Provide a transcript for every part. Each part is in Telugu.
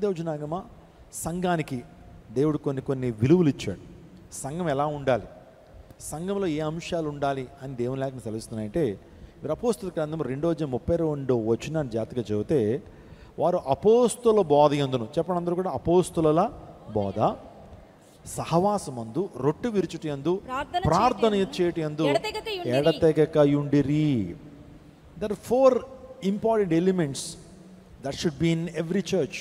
ప్రియదేవజనాగమ, సంఘానికి దేవుడు కొన్ని విలువలు ఇచ్చాడు. సంఘం ఎలా ఉండాలి, సంఘంలో ఏ అంశాలు ఉండాలి అని దేవుని లేఖనం సెలవిస్తున్నాయంటే, మీరు అపోస్తుల గ్రంథం 2:32 జాతిగా చదివితే, వారు అపోస్తుల బోధ యందును, చెప్పండి అందరూ కూడా, అపోస్తుల బోధ, సహవాసమందు, రొట్టె విరుచుట యందు, ప్రార్థన చేయటి యందు ఎడతెగకయుండిరి. There are 4 important elements that should be in every church.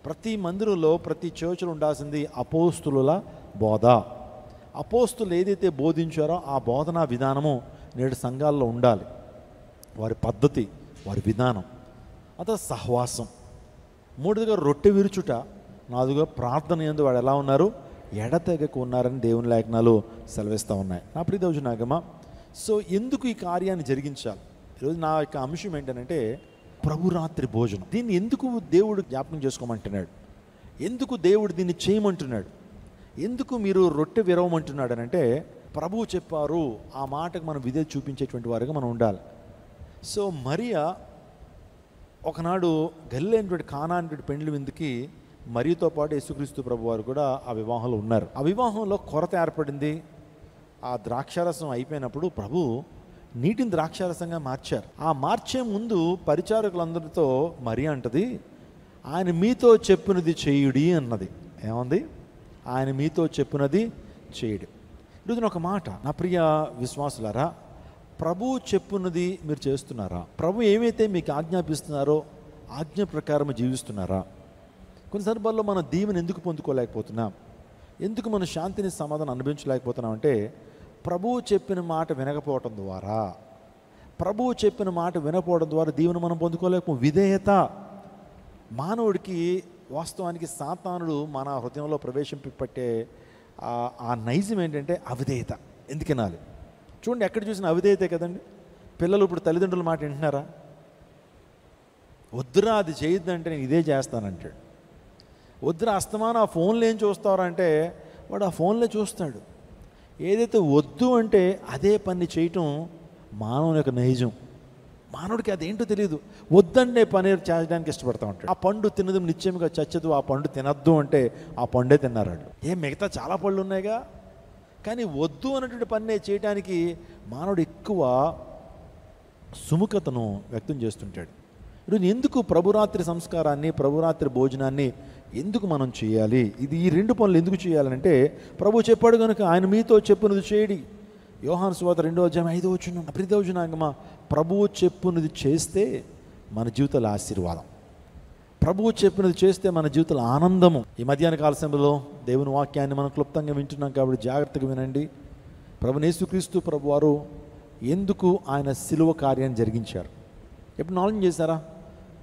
ప్రతి మందిరంలో, ప్రతి చర్చ్లో ఉండాల్సింది అపోస్తుల బోధ. అపోస్తులు ఏదైతే బోధించారో ఆ బోధనా విధానము నేడు సంఘాల్లో ఉండాలి. వారి పద్ధతి, వారి విధానం. అదే సహవాసం. మూడోదిగా రొట్టె విరుచుట. నాలుగుగా ప్రార్థన యందు వాడు ఎలా ఉన్నారు, ఎడతెగక ఉన్నారని దేవుని లేఖనాలు సెలవిస్తూ ఉన్నాయి. నా ప్రియదేవజనాగమ, సో ఎందుకు ఈ కార్యాన్ని జరిగించాలి? ఈరోజు నా యొక్క అంశం ఏంటంటే ప్రభురాత్రి భోజనం. దీన్ని ఎందుకు దేవుడు జ్ఞాపకం చేసుకోమంటున్నాడు, ఎందుకు దేవుడు దీన్ని చేయమంటున్నాడు, ఎందుకు మీరు రొట్టె విరవమంటున్నాడు అని అంటే, ప్రభువు చెప్పారు, ఆ మాటకు మనం విధేయత చూపించేటువంటి వారుగా మనం ఉండాలి. సో మరియా ఒకనాడు గలిలైనటువంటి కానా అనేటువంటి పెండ్లి విందుకి మరియతో పాటు యేసుక్రీస్తు ప్రభు వారు కూడా ఆ వివాహంలో ఉన్నారు. ఆ వివాహంలో కొరత ఏర్పడింది. ఆ ద్రాక్షారసం అయిపోయినప్పుడు ప్రభు నీటిని ద్రాక్షారసంగా మార్చారు. ఆ మార్చే ముందు పరిచారకులందరితో మరియా అంటది, ఆయన మీతో చెప్పినది చేయుడి అన్నది. ఏమంది? ఆయన మీతో చెప్పినది చేయుడి. ఈరోజు ఒక మాట, నా ప్రియ విశ్వాసులారా, ప్రభు చెప్పున్నది మీరు చేస్తున్నారా? ప్రభు ఏమైతే మీకు ఆజ్ఞాపిస్తున్నారో ఆజ్ఞ ప్రకారం జీవిస్తున్నారా? కొన్ని సందర్భాల్లో మనం దీవెన ఎందుకు పొందుకోలేకపోతున్నాం, ఎందుకు మనం శాంతిని, సమాధానం అనుభవించలేకపోతున్నాం అంటే, ప్రభువు చెప్పిన మాట వినకపోవటం ద్వారా, ప్రభువు చెప్పిన మాట వినకపోవడం ద్వారా దీవెన మనం పొందుకోలేకపో. విధేయత. మానవుడికి వాస్తవానికి సాతానుడు మన హృదయంలో ప్రవేశింపట్టే ఆ నైజం ఏంటంటే అవిధేయత. ఎందుకనాలి? చూడండి, ఎక్కడ చూసిన అవిధేయతే కదండి. పిల్లలు ఇప్పుడు తల్లిదండ్రుల మాట వింటున్నారా? వద్దురా అది చేయొద్దంటే నేను ఇదే చేస్తానంటాడు. వద్దురా అస్తమానం ఆ ఫోన్లో ఏం చూస్తారా అంటే వాడు ఆ ఫోన్లో చూస్తాడు. ఏదైతే వద్దు అంటే అదే పని చేయటం మానవుని యొక్క నైజం. మానవుడికి అదేంటో తెలియదు. వద్దంటే పని చేయడానికి ఇష్టపడతా ఉంటాడు. ఆ పండు తినదు నిశ్చయంగా చచ్చదు, ఆ పండు తినద్దు అంటే ఆ పండే తిన్నారు. మిగతా చాలా పళ్ళు ఉన్నాయిగా, కానీ వద్దు అన్నటువంటి పని చేయడానికి మానవుడు ఎక్కువ సుముఖతను వ్యక్తం చేస్తుంటాడు. ఈరోజు ఎందుకు ప్రభురాత్రి సంస్కారాన్ని, ప్రభురాత్రి భోజనాన్ని ఎందుకు మనం చేయాలి? ఈ 2 పనులు ఎందుకు చేయాలంటే, ప్రభు చెప్పాడు కనుక ఆయన మీతో చెప్పునది చేయడి. యోహాను సువార్త 2:5 ప్రియదేవజనాంగమా, ప్రభువు చెప్పునది చేస్తే మన జీవితాల ఆశీర్వాదం, ప్రభువు చెప్పినది చేస్తే మన జీవితాల ఆనందము. ఈ మధ్యాహ్న కాల సమయంలో దేవుని వాక్యాన్ని మనం క్లుప్తంగా వింటున్నాం కాబట్టి జాగ్రత్తగా వినండి. ప్రభువు యేసుక్రీస్తు ప్రభు వారు ఎందుకు ఆయన సిలువ కార్యాన్ని జరిగించారు? ఎప్పుడు ఆలోచన చేశారా?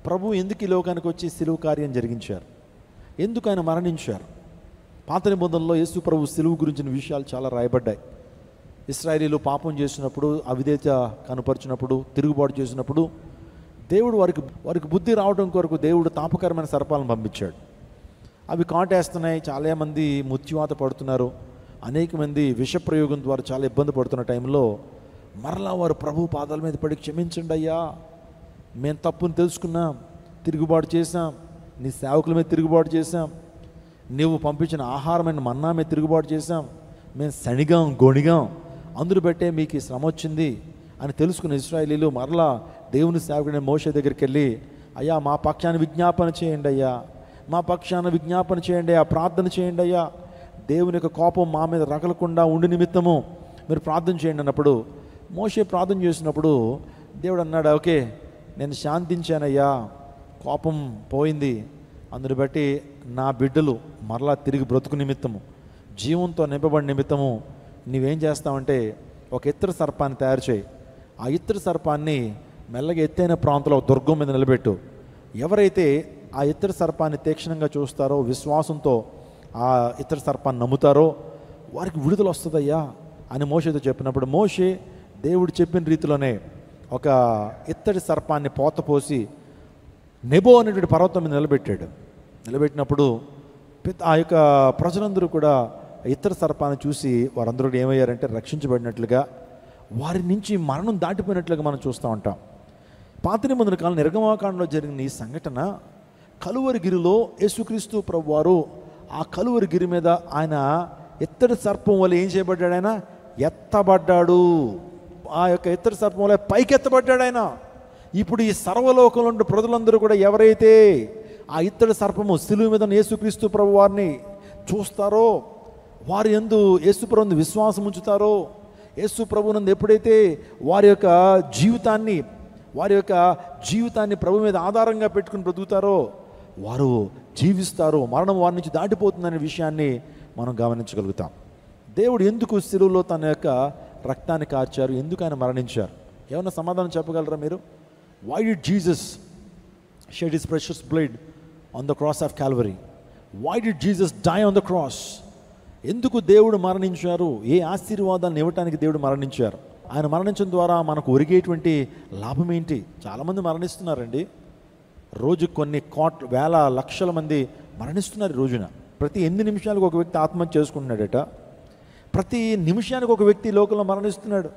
ప్రభు ఎందుకు ఈ లోకానికి వచ్చి సిలువ కార్యం జరిగించారు? ఎందుకు ఆయన మరణించారు? పాత నిబంధనలో యేసు ప్రభు సిలువ గురించిన విషయాలు చాలా రాయబడ్డాయి. ఇశ్రాయేలీలు పాపం చేసినప్పుడు, అవిధేయత కనపరిచినప్పుడు, తిరుగుబాటు చేసినప్పుడు దేవుడు వారికి బుద్ధి రావడం కొరకు దేవుడు తాపకరమైన సర్పాలను పంపించాడు. అవి కాటేస్తున్నాయి, చాలామంది మృత్యువాత పడుతున్నారు, అనేక మంది విషప్రయోగం ద్వారా చాలా ఇబ్బంది పడుతున్న టైంలో మరలా వారు ప్రభు పాదాల మీద పడి, క్షమించండి అయ్యా, మేము తప్పును తెలుసుకున్నాం, తిరుగుబాటు చేశాం, నీ సేవకుల మీద తిరుగుబాటు చేశాం, నువ్వు పంపించిన ఆహారమైన మన్నా మీద తిరుగుబాటు చేశాం, మేము శనిగాం, గొణిగాం, అందును బట్టే మీకు ఈ శ్రమ వచ్చింది అని తెలుసుకున్న ఇశ్రాయేలీలు మరలా దేవుని సేవకుడైన మోషే దగ్గరికి వెళ్ళి, అయ్యా మా పక్షాన విజ్ఞాపన చేయండి అయ్యా, మా పక్షాన విజ్ఞాపన చేయండి అయ్యా, ప్రార్థన చేయండి అయ్యా, దేవుని యొక్క కోపం మా మీద రగలకుండా ఉండి నిమిత్తము మీరు ప్రార్థన చేయండి అన్నప్పుడు, మోషే ప్రార్థన చేసినప్పుడు దేవుడు అన్నాడు, ఓకే నేను శాంతించానయ్యా, కోపం పోయింది, అందుని బట్టి నా బిడ్డలు మరలా తిరిగి బ్రతుకు నిమిత్తము, జీవంతో నింపబడి నిమిత్తము నీవేం చేస్తావంటే ఒక ఇత్తడి సర్పాన్ని తయారు చేయి, ఆ ఇత్తడి సర్పాన్ని మెల్లగా ఎత్తైన ప్రాంతంలో దుర్గం మీద నిలబెట్టు, ఎవరైతే ఆ ఇత్తడి సర్పాన్ని తీక్షణంగా చూస్తారో, విశ్వాసంతో ఆ ఇత్తడి సర్పాన్ని నమ్ముతారో వారికి విడుదల వస్తుందయ్యా అని మోషేతో చెప్పినప్పుడు, మోషే దేవుడు చెప్పిన రీతిలోనే ఒక ఇత్తడి సర్పాన్ని పోతపోసి నెబో అనేటువంటి పర్వతం మీద నిలబెట్టినప్పుడు ఆ యొక్క ప్రజలందరూ కూడా ఇత్తడి సర్పాన్ని చూసి వారందరూ ఏమయ్యారంటే రక్షించబడినట్లుగా, వారి నుంచి మరణం దాటిపోయినట్లుగా మనం చూస్తూ ఉంటాం. పాత నిబంధన కాలం నిర్గమాకాండంలో జరిగిన ఈ సంఘటన కలువరి గిరిలో యేసుక్రీస్తు ప్రభువారు ఆ కలువరి గిరి మీద ఆయన ఎత్తడి సర్పం వల్ల ఏం చేయబడ్డాడు? ఆయన ఎత్తబడ్డాడు. ఆ యొక్క ఎత్తడి సర్పం వల్ల పైకి ఎత్తబడ్డాడు ఆయన. ఇప్పుడు ఈ సర్వలోకంలో ఉన్న ప్రజలందరూ కూడా ఎవరైతే ఆ ఇత్తడి సర్పము శిలువ మీద యేసుక్రీస్తు ప్రభువారిని చూస్తారో, వారు యందు యేసు ప్రభువునందు విశ్వాసం ఉంచుతారో, యేసు ప్రభువునందు ఎప్పుడైతే వారి యొక్క జీవితాన్ని ప్రభు మీద ఆధారంగా పెట్టుకుని బ్రతుకుతారో వారు జీవిస్తారు. మరణం వారి నుంచి దాటిపోతుందనే విషయాన్ని మనం గమనించగలుగుతాం. దేవుడు ఎందుకు శిలువలో తన యొక్క రక్తాన్ని కార్చారు? ఎందుకు ఆయన మరణించారు? ఏమన్నా సమాధానం చెప్పగలరా మీరు? Why did Jesus shed his precious blood on the cross of Calvary? Why did Jesus die on the cross? ఎందుకు దేవుడు మరణించారు? ఏ ఆశీర్వాదాన్ని ఇవ్వటానికి దేవుడు మరణించారు? ఆయన మరణించడం ద్వారా మనకు ఒరిగేటువంటి లాభం ఏంటి? చాలామంది మరణిస్తున్నారండి. రోజు కొన్ని వేల లక్షల మంది మరణిస్తున్నారు రోజున. ప్రతి 8 నిమిషాలకు ఒక వ్యక్తి ఆత్మహత్య చేసుకుంటున్నాడట. ప్రతి నిమిషానికి ఒక వ్యక్తి లోకంలో మరణిస్తున్నాడు.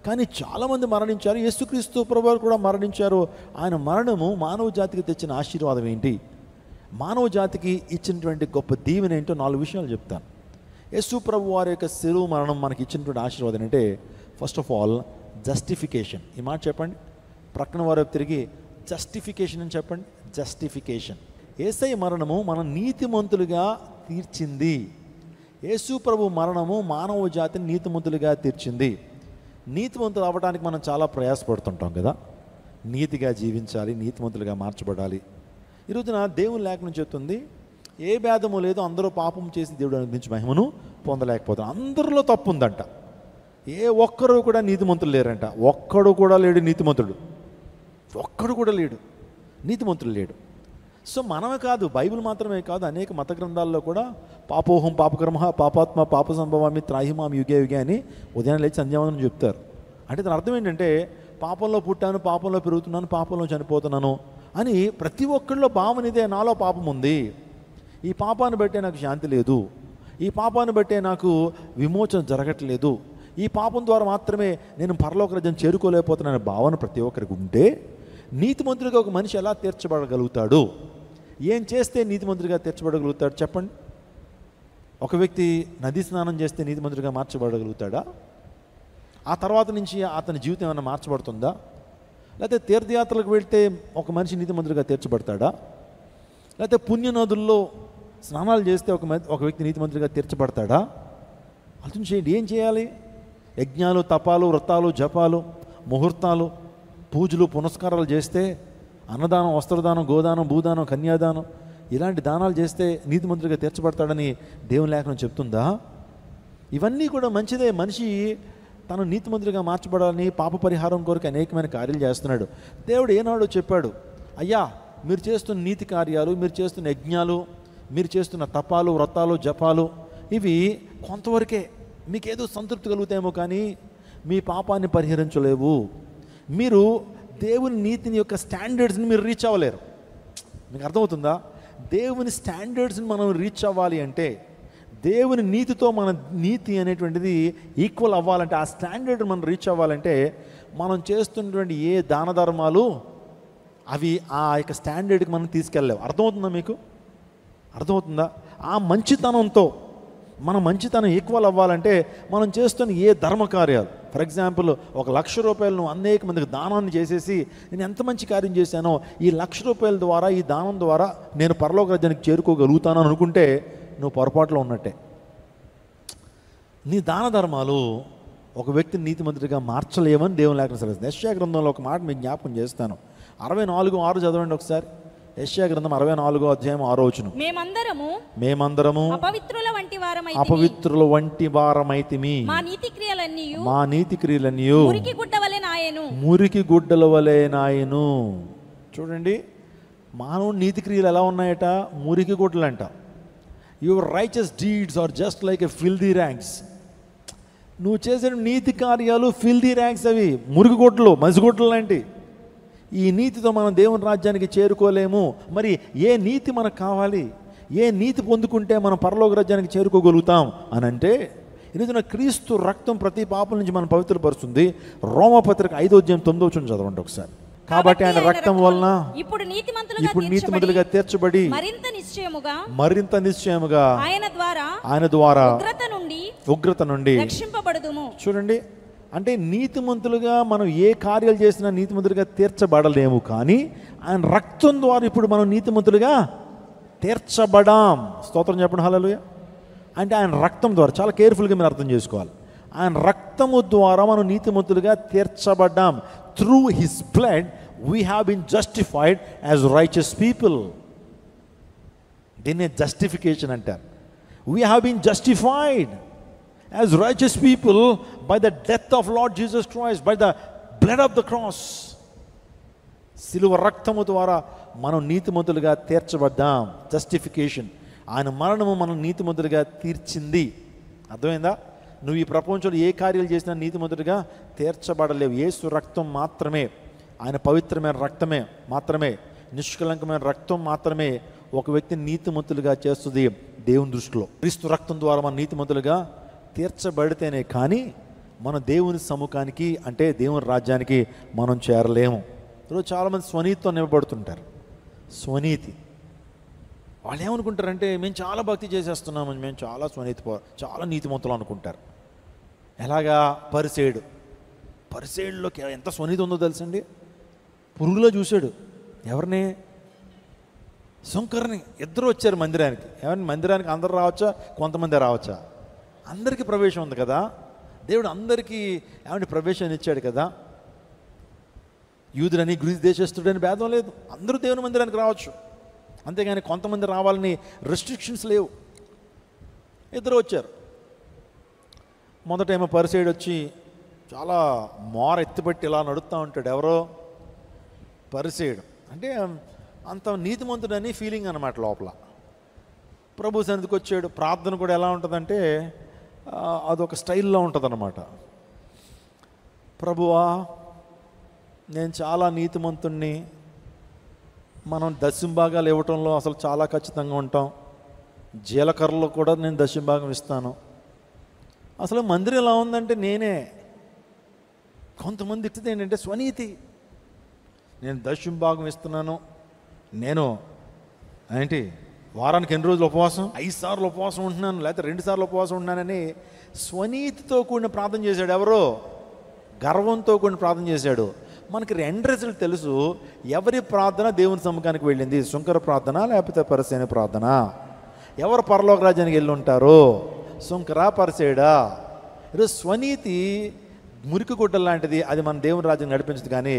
కానీ చాలామంది మరణించారు. యేసుక్రీస్తు ప్రభువారు కూడా మరణించారు. ఆయన మరణము మానవ జాతికి తెచ్చిన ఆశీర్వాదం ఏంటి? మానవ జాతికి ఇచ్చినటువంటి గొప్ప దీవెన ఏంటో 4 విషయాలు చెప్తాను. యేసు ప్రభు వారి యొక్క శిలువ మరణం మనకి ఇచ్చినటువంటి ఆశీర్వాదం అంటే, ఫస్ట్ ఆఫ్ ఆల్ జస్టిఫికేషన్. ఈ మాట చెప్పండి. ప్రక్కన వారు తిరిగి జస్టిఫికేషన్ అని చెప్పండి. జస్టిఫికేషన్. యేసయ్య మరణము మన నీతిమంతులుగా తీర్చింది. యేసు ప్రభు మరణము మానవ జాతిని నీతిమంతులుగా తీర్చింది. నీతిమంతులు అవ్వడానికి మనం చాలా ప్రయాసపడుతుంటాం కదా. నీతిగా జీవించాలి, నీతిమంతులుగా మార్చబడాలి. ఈరోజున దేవుని లేఖనం చెప్తుంది, ఏ భేదము లేదు, అందరూ పాపం చేసి దేవుడు అనుగ్రహించి మహిమను పొందలేకపోతారు. అందరిలో తప్పు ఉందంట. ఏ ఒక్కరు కూడా నీతిమంతులు లేరంట. ఒక్కడు కూడా లేడు నీతిమంతుడు. ఒక్కడు కూడా లేడు నీతిమంతుడు లేడు. సో మనమే కాదు, బైబిల్ మాత్రమే కాదు, అనేక మత గ్రంథాల్లో కూడా పాపోహం పాపకర్మ పాపాత్మ పాప సంభవామి త్రాహిమాం యుగే యుగే అని ఉదయం లేచి సంధ్యావందనం చెప్తారు. అంటే దాని అర్థం ఏంటంటే, పాపంలో పుట్టాను, పాపంలో పెరుగుతున్నాను, పాపంలో చనిపోతున్నాను అని ప్రతి ఒక్కళ్ళలో భావన ఇదే. నాలో పాపం ఉంది, ఈ పాపాన్ని బట్టే నాకు శాంతి లేదు, ఈ పాపాన్ని బట్టే నాకు విమోచన జరగట్లేదు, ఈ పాపం ద్వారా మాత్రమే నేను పరలోక రాజ్యం చేరుకోలేకపోతున్నానే భావన ప్రతి ఒక్కరికి ఉంటే, నీతిమంతుడిగా ఒక మనిషి ఎలా తీర్చబడగలుగుతాడు? ఏం చేస్తే నీతిమంతుడిగా తీర్చబడగలుగుతాడు చెప్పండి? ఒక వ్యక్తి నదీ స్నానం చేస్తే నీతిమంతుడిగా మార్చబడగలుగుతాడా? ఆ తర్వాత నుంచి అతని జీవితం ఏమైనా మార్చబడుతుందా? లేకపోతే తీర్థయాత్రలకు వెళ్తే ఒక మనిషి నీతిమంతుడిగా తీర్చబడతాడా? లేకపోతే పుణ్యనదుల్లో స్నానాలు చేస్తే ఒక వ్యక్తి నీతిమంతుడిగా తీర్చబడతాడా? అర్థం చేయండి. ఏం చేయాలి? యజ్ఞాలు, తపాలు, వ్రతాలు, జపాలు, ముహూర్తాలు, పూజలు, పునస్కారాలు చేస్తే, అన్నదానం, వస్త్రదానం, గోదానం, భూదానం, కన్యాదానం, ఇలాంటి దానాలు చేస్తే నీతిమంతుడిగా తీర్చబడతాడని దేవుని లేఖనం చెప్తుందా? ఇవన్నీ కూడా మంచిదే. మనిషి తను నీతిమంతుడిగా మార్చబడాలని పాప పరిహారం కొరకు అనేకమైన కార్యాలు చేస్తున్నాడు. దేవుడు ఏనాడో చెప్పాడు, అయ్యా మీరు చేస్తున్న నీతి కార్యాలు, మీరు చేస్తున్న యజ్ఞాలు, మీరు చేస్తున్న తపాలు, వ్రతాలు, జపాలు, ఇవి కొంతవరకే మీకేదో సంతృప్తి కలుగుతాయేమో, కానీ మీ పాపాన్ని పరిహరించలేవు. మీరు దేవుని నీతిని యొక్క స్టాండర్డ్స్ని మీరు రీచ్ అవ్వలేరు. మీకు అర్థమవుతుందా? దేవుని స్టాండర్డ్స్ని మనం రీచ్ అవ్వాలి అంటే, దేవుని నీతితో మన నీతి అనేటువంటిది ఈక్వల్ అవ్వాలంటే, ఆ స్టాండర్డ్ మనం రీచ్ అవ్వాలంటే, మనం చేస్తున్నటువంటి ఏ దాన ధర్మాలు అవి ఆ యొక్క స్టాండర్డ్కి మనం తీసుకెళ్ళలేవు. అర్థమవుతుందా మీకు? అర్థమవుతుందా? ఆ మంచితనంతో మన మంచితనం ఈక్వల్ అవ్వాలంటే మనం చేస్తున్న ఏ ధర్మకార్యాలు, ఫర్ ఎగ్జాంపుల్ ఒక ₹1,00,000 నువ్వు అనేక మందికి దానాన్ని చేసేసి, నేను ఎంత మంచి కార్యం చేశానో, ఈ ₹1,00,000 ద్వారా, ఈ దానం ద్వారా నేను పరలోక రాజ్యానికి చేరుకోగలుగుతాను అనుకుంటే నువ్వు పొరపాటులో ఉన్నట్టే. నీ దాన ధర్మాలు ఒక వ్యక్తిని నీతిమంతుడిగా మార్చలేమని దేవుని లేఖనం సెలవిస్తుంది. యెషయా గ్రంథంలో ఒక మాట మీకు జ్ఞాపకం చేస్తాను. 64:6 చదవండి ఒకసారి. యెషయా గ్రంథం 64:6 మేమందరము అపవిత్రుల వంటి వారమైతిమి, మా నీతి క్రియలన్నీయు మురికి గుడ్డల వలె నాయను. చూడండి, మానవుని నీతి క్రియలు ఎలా ఉన్నాయట? మురికి గుడ్డలంట. Your righteous deeds are just like a filthy rags. నువ్వు చేసిన నీతి కార్యాలు ఫిల్దీ ర్యాగ్స్, అవి మురికి గుడ్డలు, మసిగుడ్డలు లాంటి. ఈ నీతితో మనం దేవుని రాజ్యానికి చేరుకోలేము. మరి ఏ నీతి మనకు కావాలి? ఏ నీతి పొందుకుంటే మనం పరలోక రాజ్యానికి చేరుకోగలుగుతాం అని అంటే, ఈరోజున క్రీస్తు రక్తం ప్రతి పాపం నుంచి మనం పవిత్రపరుస్తుంది. రోమపత్రిక 5:9 చదవండి ఒకసారి. కాబట్టి ఆయన రక్తం వలన ఇప్పుడు నీతిమంతులుగా తీర్చబడి మరింత నిశ్చయముగా ఆయన ద్వారా ఉగ్రత నుండి రక్షింపబడుదుము. చూడండి, అంటే నీతిమంతులుగా మనం ఏ కార్యాలు చేసినా నీతిమంతులుగా తీర్చబడలేము, కానీ ఆయన రక్తం ద్వారా ఇప్పుడు మనం నీతిమంతులుగా తీర్చబడాం. స్తోత్రం చెప్పండి, హల్లెలూయా. అంటే ఆయన రక్తం ద్వారా, చాలా కేర్ఫుల్గా మీరు అర్థం చేసుకోవాలి, ఆయన రక్తము ద్వారా మనం నీతిమంతులుగా తీర్చబడ్డాం. Through his blood we have been justified as righteous people. దీన్నే జస్టిఫికేషన్ అంటారు. We have been justified as righteous people by the death of Lord Jesus Christ, by the blood of the cross. సిలువ రక్తము ద్వారా మనం నీతిమంతులుగా తీర్చబడ్డాం. జస్టిఫికేషన్, ఆయన మరణము మనం నీతిమంతులుగా తీర్చింది. అర్థమైందా? నువ్వు ఈ ప్రపంచంలో ఏ కార్యాలు చేసినా నీతిమంతులుగా తీర్చబడలేవు. యేసు రక్తం మాత్రమే, ఆయన పవిత్రమైన రక్తమే మాత్రమే, నిష్కలంకమైన రక్తం మాత్రమే ఒక వ్యక్తిని నీతిమంతులుగా చేస్తుంది దేవుని దృష్టిలో. క్రీస్తు రక్తం ద్వారా మనం నీతిమంతులుగా తీర్చబడితేనే కానీ మన దేవుని సముఖానికి, అంటే దేవుని రాజ్యానికి మనం చేరలేము. ఈరోజు చాలామంది స్వనీతితో నింపబడుతుంటారు. స్వనీతి, వాళ్ళు ఏమనుకుంటారంటే మేము చాలా భక్తి చేసేస్తున్నాము, మేము చాలా చాలా నీతిమంతులు అనుకుంటారు. ఎలాగా? పరిసేయుడిలోకి ఎంత స్వనీతి ఉందో తెలుసండి. పురుగులో చూశాడు ఎవరిని? శంకర్ని. ఇద్దరు వచ్చారు మందిరానికి. ఎవరిని? మందిరానికి అందరు రావచ్చా? కొంతమంది రావచ్చా? అందరికీ ప్రవేశం ఉంది కదా. దేవుడు అందరికీ ఏమంటే ప్రవేశాన్ని ఇచ్చాడు కదా. యూదులని గ్రీస్ దేశస్తుడని భేదం లేదు, అందరూ దేవుని మందిరానికి రావచ్చు. అంతేగాని కొంతమంది రావాలని రెస్ట్రిక్షన్స్ లేవు. ఇద్దరు వచ్చారు. మొదటేమో పరిసైడ్ వచ్చి చాలా ఎత్తిపట్టి ఇలా నడుస్తూ ఉంటాడు. ఎవరో పరిసైడ్ అంటే అంత నీతిమంతుడని ఫీలింగ్ అన్నమాట లోపల. ప్రభు సన్నిధికి వచ్చాడు. ప్రార్థన కూడా ఎలా ఉంటుందంటే అదొక స్టైల్లో ఉంటుంది అన్నమాట. ప్రభువా, నేను చాలా నీతిమంతుణ్ణి, మనం దశంభాగాలు ఇవ్వటంలో అసలు చాలా ఖచ్చితంగా ఉంటాం, జీలకర్రలో కూడా నేను దశంభాగం ఇస్తాను. అసలు మందిరం ఎలా ఉందంటే నేనే. కొంతమంది ఇస్తుంది ఏంటంటే స్వనీతి, నేను దశంభాగం ఇస్తున్నాను, నేను ఏంటి వారానికి ఎన్ని రోజులు ఉపవాసం, 5 సార్లు ఉపవాసం ఉంటున్నాను, లేకపోతే 2 సార్లు ఉపవాసం ఉంటున్నానని స్వనీతితో కూడిన ప్రార్థన చేశాడు. ఎవరో గర్వంతో కూడిన ప్రార్థన చేశాడు. మనకి ఎండ్ రిజల్ట్ తెలుసు. ఎవరి ప్రార్థన దేవుని సముఖానికి వెళ్ళింది? శుంకర ప్రార్థన లేకపోతే పరిసేన ప్రార్థన? ఎవరు పరలోక రాజ్యానికి వెళ్ళి ఉంటారు? శుంకర, పరిసేడా? ఈరోజు స్వనీతి మురికి గుడ్డ లాంటిది. అది మన దేవుని రాజ్యం నడిపించదు. కానీ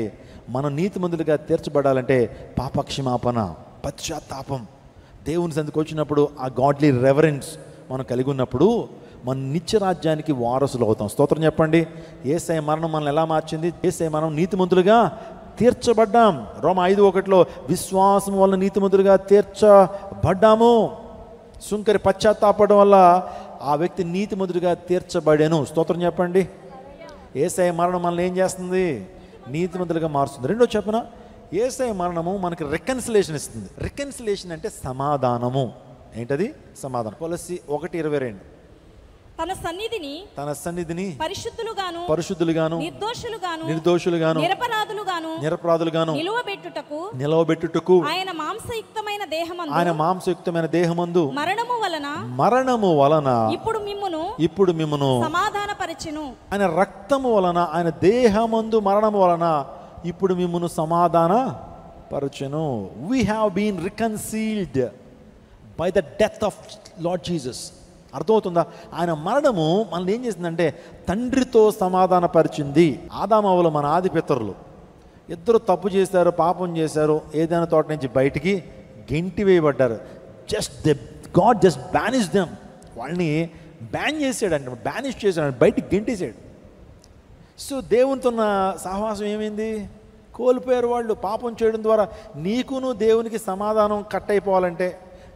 మనం నీతిమంతులుగా తీర్చబడాలంటే పాపక్షమాపణ, పశ్చాత్తాపం, దేవుని సన్నిధికి వచ్చినప్పుడు ఆ గాడ్లీ రెవరెన్స్ మనం కలిగి ఉన్నప్పుడు మన నిత్య రాజ్యానికి వారసులు అవుతాం. స్తోత్రం చెప్పండి. యేసయ్య మరణం మనల్ని ఎలా మార్చింది? యేసయ్య మనం నీతిమంతులుగా తీర్చబడ్డాం. రోమా 5:1 విశ్వాసం వల్ల నీతిమంతులుగా తీర్చబడ్డాము. సుంకరి పశ్చాత్తాపడం వల్ల ఆ వ్యక్తి నీతిమంతులుగా తీర్చబడాను. స్తోత్రం చెప్పండి. యేసయ్య మరణం మనల్ని ఏం చేస్తుంది? నీతిమంతులుగా మారుస్తుంది. రెండో చెప్పనా, యేసయ్య మరణము మనకి రికన్సిలేషన్ ఇస్తుంది. రికన్సిలేషన్ అంటే సమాధానము. ఏంటది? సమాధానం. కొలస్సీ 1:22 తన సన్నిధిని పరిశుద్ధులుగాను నిర్దోషులుగాను నిరపరాధులుగాను నిలవబెట్టుటకు ఆయన మాంసయుక్తమైన దేహమందు మరణము వలన ఇప్పుడు మిమ్మును సమాధానపరచెను. ఆయన రక్తము వలన, ఆయన దేహమందు మరణము వలన ఇప్పుడు మిమ్మును సమాధానపరచెను. We have been reconciled by the death of Lord Jesus. అర్థమవుతుందా? ఆయన మరణము మనల్ని ఏం చేసిందంటే తండ్రితో సమాధానపరిచింది. ఆదామవ్వలు మన ఆది పితరులు ఇద్దరు తప్పు చేశారు, పాపం చేశారు, ఏదైనా తోట నుంచి బయటికి గెంటి వేయబడ్డారు. God just banish them. వాళ్ళని బ్యాన్ చేసాడంటే, బ్యానిష్ చేశాడు, బయటికి గెంటేసాడు. సో దేవునితో ఉన్న సహవాసం ఏమైంది? కోల్పోయారు వాళ్ళు. పాపం చేయడం ద్వారా నీకును దేవునికి సమాధానం కట్ అయిపోవాలంటే,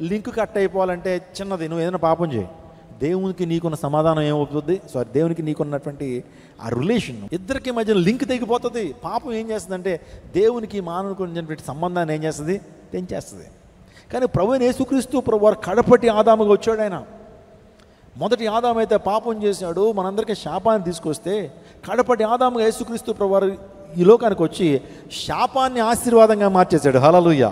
లింక్ కట్ అయిపోవాలంటే చిన్నది, నువ్వు ఏదైనా పాపం చేయి, దేవునికి నీకున్న సమాధానం ఏమవుతుంది? దేవునికి నీకున్నటువంటి ఆ రిలేషన్, ఇద్దరికి మధ్యన లింక్ తెగిపోతుంది. పాపం ఏం చేస్తుందంటే దేవునికి మానవుకున్నటువంటి సంబంధాన్ని ఏం చేస్తుంది? తెంచేస్తుంది. కానీ ప్రభువైన యేసుక్రీస్తు ప్రభు వారు కడపటి ఆదాముగా వచ్చాడు. ఆయన మొదటి ఆదాము అయితే పాపం చేశాడు, మనందరికీ శాపాన్ని తీసుకొస్తే కడపటి ఆదాముగా యేసుక్రీస్తు ప్రభు వారు ఈ లోకానికి వచ్చి శాపాన్ని ఆశీర్వాదంగా మార్చేశాడు. హల్లెలూయా.